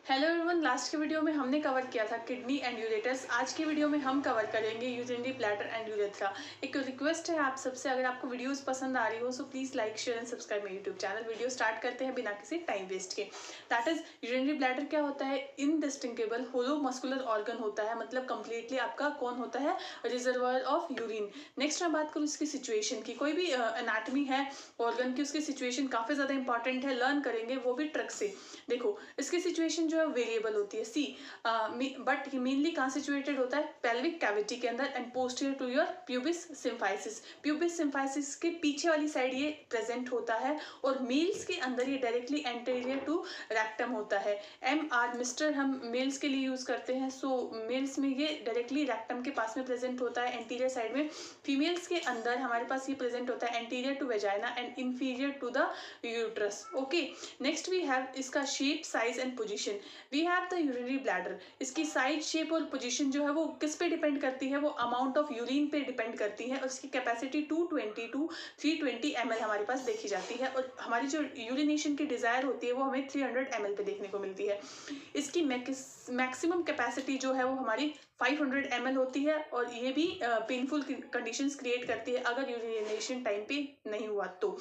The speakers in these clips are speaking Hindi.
हेलो एवरीवन, लास्ट के वीडियो में हमने कवर किया था किडनी एंड यूरेटर्स। आज की वीडियो में हम कवर करेंगे यूरिनरी ब्लैडर एंड यूरेथ्रा। एक रिक्वेस्ट है आप सबसे, अगर आपको वीडियोस पसंद आ रही हो so please like share and subscribe मेरे यूट्यूब चैनल। वीडियो स्टार्ट करते हैं बिना किसी टाइम वेस्ट के। दैट इज यूरिनरी ब्लैडर क्या होता है? इनडिस्टिंक्टेबल होलो मस्कुलर ऑर्गन होता है, मतलब कंप्लीटली आपका कौन होता है? Reservoir of urine. नेक्स्ट मैं बात करूँ इसकी सिचुएशन की। कोई भी एनाटमी है ऑर्गन की, उसकी सिचुएशन काफी ज्यादा इंपॉर्टेंट है, लर्न करेंगे वो भी ट्रिक से। देखो इसकी सिचुएशन जो है वेरिएबल होती है। सी बट मेनली कहाँ सिचुएटेड होता है? पेल्विक कैविटी के अंदर and posterior to your pubis symphysis. Pubis symphysis के पीछे वाली साइड ये प्रेजेंट होता है, और मेल्स के अंदर ये डायरेक्टली एंटीरियर टू रेक्टम होता है। एम आर मिस्टर हम मेल्स के लिए यूज करते हैं, सो मेल्स में ये डायरेक्टली रेक्टम के पास में प्रेजेंट होता है एंटीरियर साइड में। फीमेल्स के अंदर हमारे पास ये प्रेजेंट होता है anterior to vagina and inferior to the uterus. Okay, next we have इसका shape, size and position. We have the urinary bladder. इसकी साइज, शेप और पोजीशन जो है वो किस पे डिपेंड करती है? वो अमाउंट ऑफ यूरिन पे डिपेंड करती है, और इसकी कैपेसिटी 220 टू 320 ml हमारे पास देखी जाती है, और हमारी जो यूरिनेशन की डिजायर होती है वो हमें 300 ml पे देखने को मिलती है। इसकी मैक्सिमम कैपेसिटी जो है वो हमारी 500 ml होती है, और ये भी पेनफुल कंडीशंस क्रिएट करती है अगर यूरिनेशन टाइम पे नहीं हुआ तो।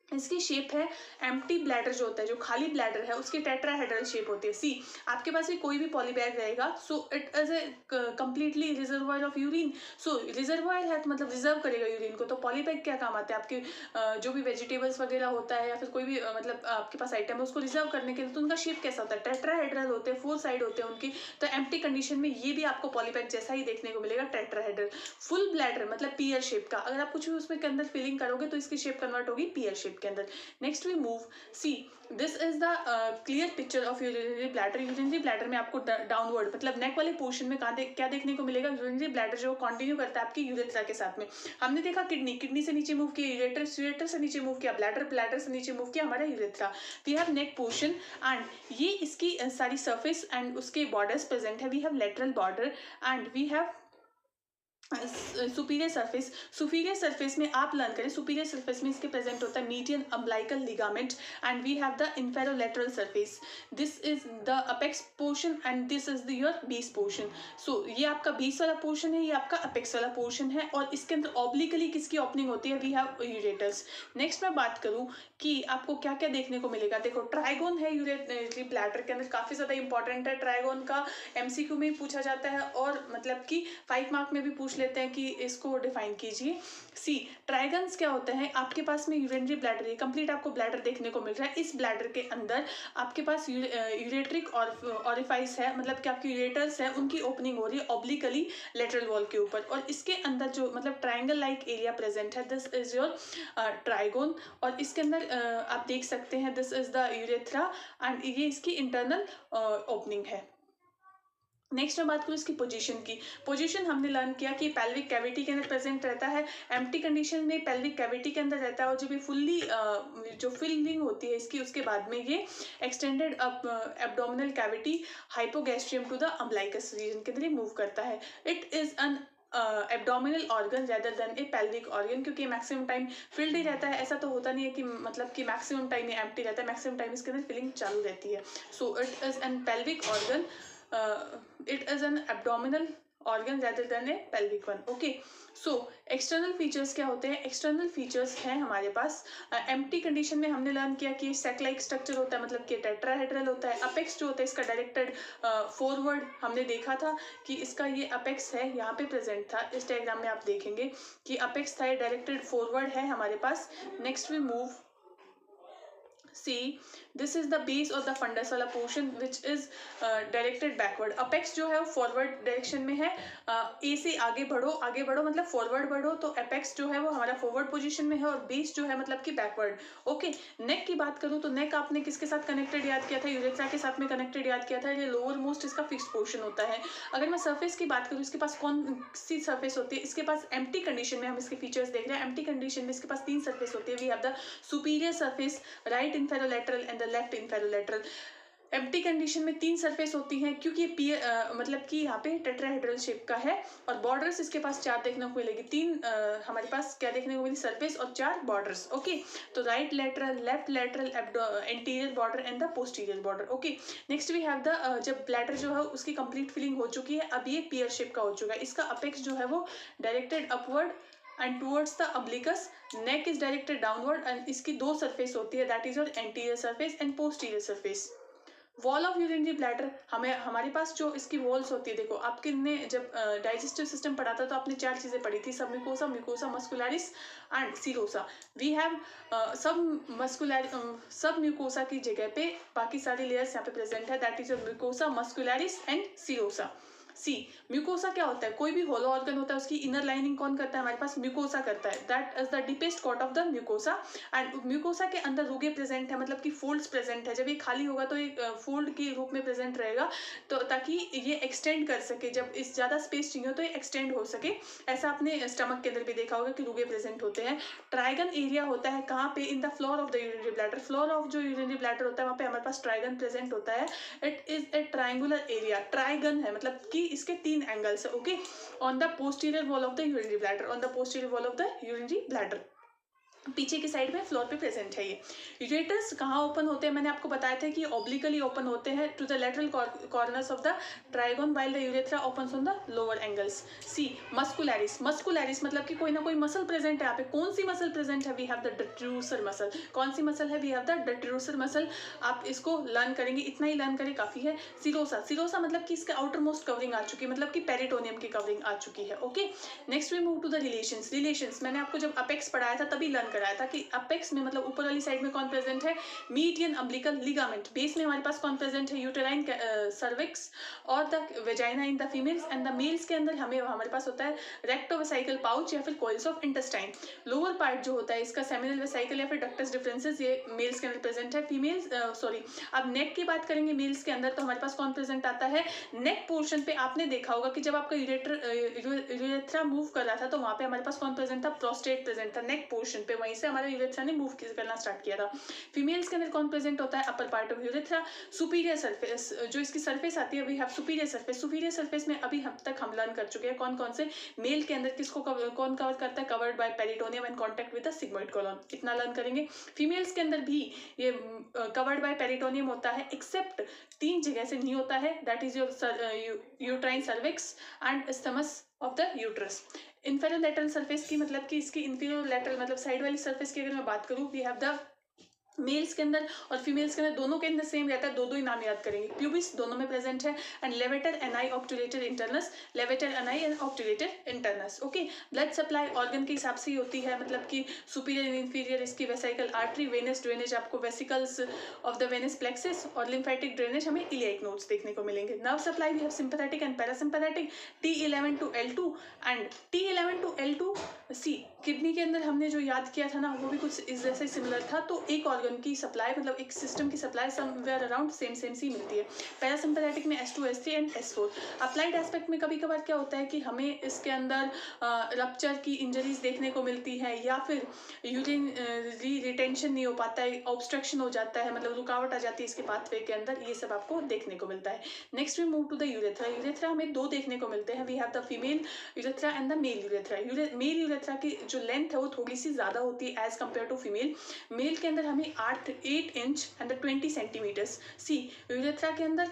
इसकी शेप है एम्प्टी ब्लैडर, जो होता है जो खाली ब्लैडर है उसकी टेट्राहेड्रल शेप होती है। सी, आपके पास भी कोई भी पॉलीबैग रहेगा, so it is A completely reservoir of urine. So reservoir है तो मतलब रिजर्व करेगा यूरिन को। तो पॉलीबैग क्या काम आता है? आपके जो भी वेजिटेबल्स वगैरह होता है या फिर कोई भी मतलब आपके पास आइटम है उसको रिजर्व करने के लिए, तो उनका शेप कैसा होता है? टेट्राहेड्रल होते हैं, 4 साइड होते हैं उनकी। तो एम्प्टी कंडीशन में ये भी आपको पॉलीबैग जैसा ही देखने को मिलेगा, टेट्राहेड्रल। फुल ब्लैडर मतलब पीयर शेप का, अगर आप कुछ भी उसमें के अंदर फिलिंग करोगे तो इसकी शेप कन्वर्ट होगी पीयर शेप के अंदर। Next we move. See, this is the clear picture of urinary bladder. Urinary bladder में आपको डाउनवर्ड मतलब नेक वाले पोर्शन में क्या देखने को मिलेगा? यूरिनरी ब्लैडर जो कंटिन्यू करता है आपकी यूरेथ्रा के साथ में। हमने देखा किडनी, किडनी से नीचे मूव किया यूरेटर, यूरेटर से नीचे मूव किया ब्लैडर, ब्लैडर से नीचे मूव किया हमारा urethra. We have neck portion and ये इसकी सारी सरफेस एंड उसके बॉर्डर्स प्रेजेंट है। We have lateral border and we have superior surface. Superior surface में आप लर्न करें, सुपीरियर सरफेस में इसके प्रेजेंट होता है median umbilical ligament and we have the inferolateral surface. This is the apex portion and this is the your base portion. So ये आपका बेस वाला पोर्शन है, ये आपका अपेक्स वाला पोर्शन है, और इसके अंदर ऑब्लिकली किसकी ओपनिंग होती है? We have ureters. नेक्स्ट मैं बात करूं कि आपको क्या क्या देखने को मिलेगा। देखो ट्राइगोन है यूरिनरी ब्लैडर के अंदर, काफी ज्यादा इंपॉर्टेंट है। ट्राइगोन का एमसीक्यू में पूछा जाता है, और मतलब कि 5 मार्क में भी पूछ लेते हैं कि इसको डिफाइन कीजिए। सी, ट्राइगन्स क्या होते हैं? आपके पास में यूरिनरी ब्लैडर है, कंप्लीट आपको ब्लैडर देखने को मिल रहा है। इस ब्लैडर के अंदर आपके पास यूरेट्रिक ऑरिफाइस है, मतलब कि आपकी यूरेटर्स है उनकी ओपनिंग हो रही है ऑब्लिकली लेटरल वॉल के ऊपर, और इसके अंदर जो मतलब ट्राइंगल लाइक एरिया प्रेजेंट है, दिस इज योर ट्राइगोन। और इसके अंदर आप देख सकते हैं this is the urethra and ये इसकी इंटरनल ओपनिंग है। नेक्स्ट मैं बात करूँ इसकी पोजीशन की। पोजीशन हमने लर्न किया कि पेल्विक कैविटी के अंदर प्रेजेंट रहता है, एम्प्टी कंडीशन में पेल्विक कैविटी के अंदर रहता है, और जब ये फुल्ली जो फिलिंग होती है इसकी, उसके बाद में ये extended abdominal cavity hypogastrium to the umbilicus region के अंदर मूव करता है। It is an abdominal organ rather than a pelvic organ, क्योंकि मैक्सिमम टाइम फिल्ड ही रहता है। ऐसा तो होता नहीं है कि मतलब कि मैक्सिमम टाइम ये एम्प्टी रहता है, मैक्सिमम टाइम इसके अंदर फिलिंग चालू रहती है। So it is N pelvic organ, it is an abdominal organ rather than a pelvic one. Okay, so external features क्या होते हैं? एक्सटर्नल फीचर्स हैं हमारे पास एम्प्टी कंडीशन में हमने लर्न किया कि सेक लाइक स्ट्रक्चर होता है, मतलब कि टेट्राहेड्रल होता है। अपेक्स जो होता है इसका डायरेक्टेड फॉरवर्ड, हमने देखा था कि इसका ये अपेक्स है यहाँ पे प्रेजेंट था। इस डायग्राम में आप देखेंगे कि अपेक्स था, डायरेक्टेड फॉरवर्ड है हमारे पास। Next we move. See, this is the base or the fundus वाला portion which is directed backward. Apex जो है वो फॉरवर्ड डायरेक्शन में है। ए से आगे बढ़ो मतलब फॉरवर्ड बढ़ो, तो अपेक्स जो है वो हमारा फॉरवर्ड पोजीशन में है, और बेस जो है मतलब कि बैकवर्ड। ओके, नेक की बात करूँ तो नेक आपने किसके साथ कनेक्टेड याद किया था? यूरेथ्रा के साथ में कनेक्टेड याद किया था। ये लोअर मोस्ट इसका फिक्स पोर्शन होता है। अगर मैं सर्फेस की बात करूँ, इसके पास कौन सी सर्फेस होती है? इसके पास एम्प्टी कंडीशन में हम इसके फीचर्स देख रहे हैं। एम्प्टी कंडीशन में इसके पास 3 सर्फेस होती है। We have the superior surface, right inferolateral and the left inferolateral. Empty condition में 3 सरफेस होती हैं क्योंकि ये मतलब कि यहाँ पे टेट्राहेड्रल शेप का है और बॉर्डर्स इसके पास 4 देखने को मिलेगी। 3 हमारे पास क्या देखने को मिली, सरफेस और 4 बॉर्डर्स। ओके, तो right lateral, left lateral, anterior border and the posterior border. Okay, next we have the जब ब्लैडर जो है उसकी कंप्लीट फिलिंग हो चुकी है, अब ये पियर शेप का हो चुका है। इसका अपेक्स जो है वो directed upward and towards the umbilicus, neck is directed downward and इसकी 2 सरफेस होती है, that is your anterior surface and posterior surface। Wall of urinary bladder, हमें हमारे पास जो इसकी वॉल्स होती है, देखो आपके ने जब डाइजेस्टिव सिस्टम पढ़ा था तो आपने 4 चीजें पढ़ी थी, submucosa, mucosa muscularis and serosa. We have submucosa की जगह पे बाकी सारी लेयर्स यहाँ पे प्रेजेंट है, that is your mucosa muscularis and serosa. See, mucosa क्या होता है, कोई भी होलो ऑर्गन होता है उसकी इनर लाइनिंग कौन करता है, हमारे पास म्यूकोसा करता है, that is the deepest coat of the mucosa. And mucosa के अंदर रुगे प्रेजेंट है, मतलब कि फोल्ड्स प्रेजेंट है। जब ये खाली होगा तो ये फोल्ड के रूप में प्रेजेंट रहेगा, तो ताकि ये एक्सटेंड कर सके, जब इस ज्यादा स्पेस चाहिए तो ये एक्सटेंड हो सके। ऐसा आपने स्टमक के अंदर भी देखा होगा कि रुगे प्रेजेंट होते हैं। ट्राइगन एरिया होता है कहाँ पे, in the floor of the urinary bladder. Floor of जो यूरिनरी ब्लैडर होता है वहाँ पे हमारे पास ट्राइगन प्रेजेंट होता है। It is a triangular area, trigone है मतलब कि इसके 3 एंगल्स है। Okay, on the posterior wall of the urinary bladder, on the posterior wall of the urinary bladder, पीछे की साइड में फ्लोर पे प्रेजेंट है। ये यूरेटर्स कहाँ ओपन होते हैं, मैंने आपको बताया था कि ऑब्लिकली ओपन होते हैं to the lateral corners of the trigone, while the urethra opens on the lower angles. See, muscularis, muscularis मतलब कि कोई ना कोई मसल प्रेजेंट है यहाँ पे। कौन सी मसल प्रेजेंट है, we have the detrusor muscle. कौन सी मसल है, we have the detrusor muscle. आप इसको लर्न करेंगे, इतना ही लर्न करें काफी है। सीरोसा, सीरोसा मतलब कि इसका आउटर मोस्ट कवरिंग आ चुकी है, मतलब कि पेरिटोनियम की कवरिंग आ चुकी है। Okay, next we move to the relations. Relations मैंने आपको जब अपेक्स पढ़ाया था तभी लर्न कराया था कि अपेक्स में मतलब ऊपर वाली साइड में कौन प्रेजेंट है, मीडियन अम्बिलिकल लिगामेंट। बेस में हमारे पास कौन प्रेजेंट है, यूटेराइन सर्विक्स और the vagina in the females, and the mails के अंदर हमारे पास होता है रेक्टोवेसाइकल पाउच या फिर coils of intestine. Lower part जो होता है इसका सेमिनल वेसाइकल या फिर डक्टस डिफरेंसेस, ये मेल्स के अंदर प्रेजेंट है। फीमेल्स सॉरी, अब नेक की बात करेंगे मेल्स के अंदर, तो हमारे पास कौन प्रेजेंट आता है, नेक पोर्शन पे आपने देखा होगा कि जब आपका यूरेथ्रा मूव कर रहा था तो वहां पे हमारे पास कौन प्रेजेंट था, प्रोस्टेट प्रेजेंट था नेक पोर्शन पे, वहीं से हमारा यूरेथ्रा ने मूव करना स्टार्ट किया था। फीमेल्स के अंदर कौन प्रेजेंट होता है, upper part of urethra. Superior surface, जो इसकी सरफेस आती है we have superior surface. Superior surface में अभी हम तक हम लर्न कर चुके हैं कौन कौन से। मेल के अंदर किसको कौन कवर करता है, covered by peritoneum and contact with the sigmoid column, इतना लर्न करेंगे। फीमेल्स के अंदर भी ये कवर्ड बाय पेरिटोनियम होता है, एक्सेप्ट 3 जगह से नहीं होता है, that is your uterine cervix and isthmus of the uterus. Inferior lateral surface की मतलब कि इसकी इंफीरियर लेटरल मतलब साइड वाली सरफेस की अगर मैं बात करूं, वी हैव द मेल्स के अंदर और फीमेल्स के अंदर दोनों के अंदर सेम रहता है, दो ही नाम याद करेंगे। प्यूबिस दोनों में प्रेजेंट है, and levator ani obturator internus, levator ani and obturator internus. Okay, blood supply organ के हिसाब से ही होती है, मतलब कि सुपीरियर एंड इंफीरियर इसकी वेसाइकल आर्टरी, वेनस ड्रेनेज आपको vesicles of the venous plexus, और लिम्फेटिक ड्रेनेज हमें इलियाक नोड्स देखने को मिलेंगे। Nerve supply we have sympathetic and parasympathetic, T11 to L2 and T11 to L2। See, kidney के अंदर हमने जो याद किया था ना वो भी कुछ इस जैसे सिमिलर था, तो एक ऑर्गन की सप्लाई मतलब एक सिस्टम की सप्लाई समवेयर अराउंड सेम सी मिलती है। पैरासिम्पैथेटिक में S2 S3 and S4। Applied aspect में कभी कभार क्या होता है कि हमें इसके अंदर रप्चर की इंजरीज देखने को मिलती है, या फिर यूरिन रिटेंशन नहीं हो पाता है, ऑब्स्ट्रक्शन हो जाता है, मतलब रुकावट आ जाती है इसके पाथवे के अंदर, ये सब आपको देखने को मिलता है। Next we move to the urethra. Urethra हमें 2 देखने को मिलते हैं, we have the female urethra and the male urethra. Male urethra की जो लेंथ है वो थोड़ी सी ज्यादा होती है as compare to female. Male के अंदर हमें 8 inch and 20 centimetres. See, urethra के अंदर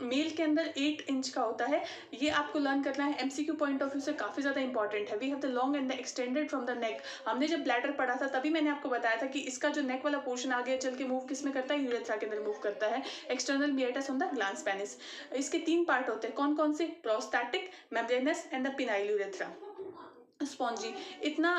मेल के अंदर 8 इंच का होता है, ये आपको लर्न करना है, एमसीक्यू पॉइंट ऑफ व्यू से काफी ज्यादा इंपॉर्टेंट है। We have the long and the extended from the neck. हमने जब ब्लैडर पढ़ा था तभी मैंने आपको बताया था कि इसका जो नेक वाला पोर्शन आगे चल के मूव किस में करता है, यूरेथ्रा के अंदर मूव करता है, external meatus on the glans penis. इसके 3 पार्ट होते हैं, कौन कौन से, prostatic, membranous and the penile urethra. Spongy, इतना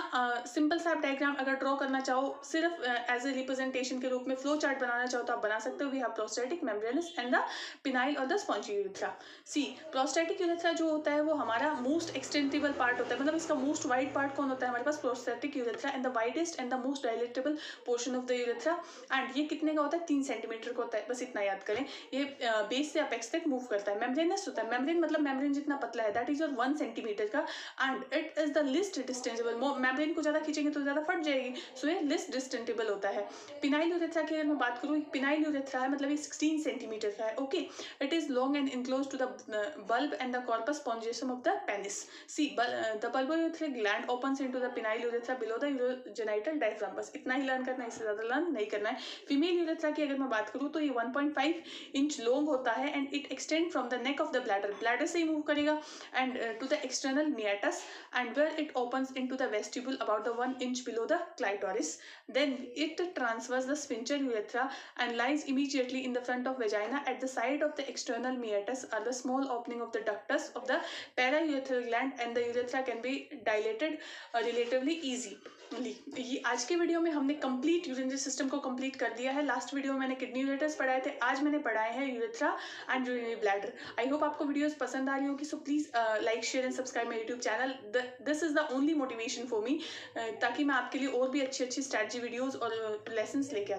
सिंपल सा आप डायग्राम अगर ड्रॉ करना चाहो सिर्फ एज ए रिप्रेजेंटेशन के रूप में फ्लो चार्ट बनाना चाहो तो आप बना सकते हो। We have prostatic, membranous and the penile और the spongy urethra. See, prostatic urethra जो होता है वो हमारा मोस्ट एक्सटेंडेबल पार्ट होता है, मतलब इसका मोस्ट वाइड पार्ट कौन होता है हमारे पास, prostatic urethra, and the widest and the most dilatable portion of the urethra. And ये कितने का होता है, 3 सेंटीमीटर का होता है, बस इतना याद करें। ये बेस से अपेक्स तक मूव करता है। मेम्ब्रेनस होता है, मेम्ब्रेन मतलब मेम्ब्रेन जितना पतला है, दैट इज योर 1 सेंटीमीटर का, and it is the least distensible, membrane को ज़्यादा खींचेंगे तो ज़्यादा फट जाएगी, सो ये लिस्ट डिस्टेंटेबल होता है। पिनाइल यूरेथ्रा की अगर मैं बात करूँ, पिनाइल यूरेथ्रा है मतलब ये 16 सेंटीमीटर का है। Okay, it is long and enclose to the bulb and the corpus spongiosum of the penis. See, the bulbourethric gland opens into the penile urethra below the urogenital diaphragm. बस इतना ही लर्न करना है, इससे ज़्यादा लर्न नहीं करना है। फीमेल यूरेथ्रा की अगर मैं बात करूँ तो ये 1.5 इंच लॉन्ग होता है and it extend from the neck of the bladder, bladder से ही मूव करेगा and to the external meatus and where it opens into the vestibule about the 1 inch below the clitoris. Then it transfers the sphincter urethra and lies immediately in the front of vagina. At the side of the external meatus are the small opening of the ductus of the paraurethral gland and the urethra can be dilated relatively easily. ये आज के वीडियो में हमने कंप्लीट यूरिनरी सिस्टम को कंप्लीट कर दिया है। लास्ट वीडियो में मैंने किडनी यूरेटर्स पढ़ाए थे, आज मैंने पढ़ाए हैं urethra and urinary bladder. I hope आपको वीडियोस पसंद आ रही होगी, so please like share and subscribe my YouTube channel. This is the only motivation for me, ताकि मैं आपके लिए और भी अच्छी अच्छी स्ट्रैटेजी वीडियोज़ और लेसन्स लेके